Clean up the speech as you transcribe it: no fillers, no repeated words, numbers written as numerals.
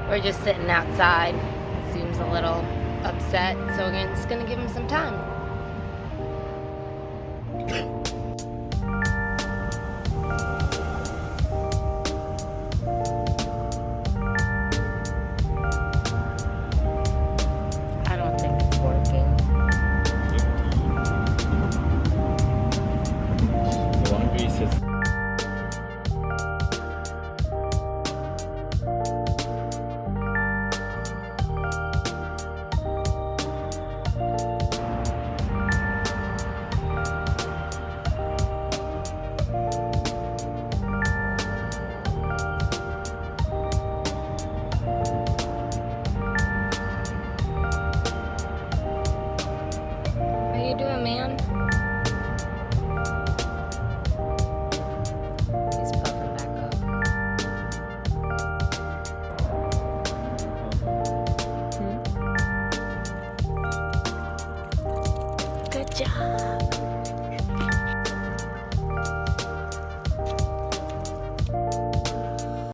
We're just sitting outside. Seems a little upset, so we're just gonna give him some time. I don't think it's working. The laundry says How you doing, man? He's puffing back up. Good job.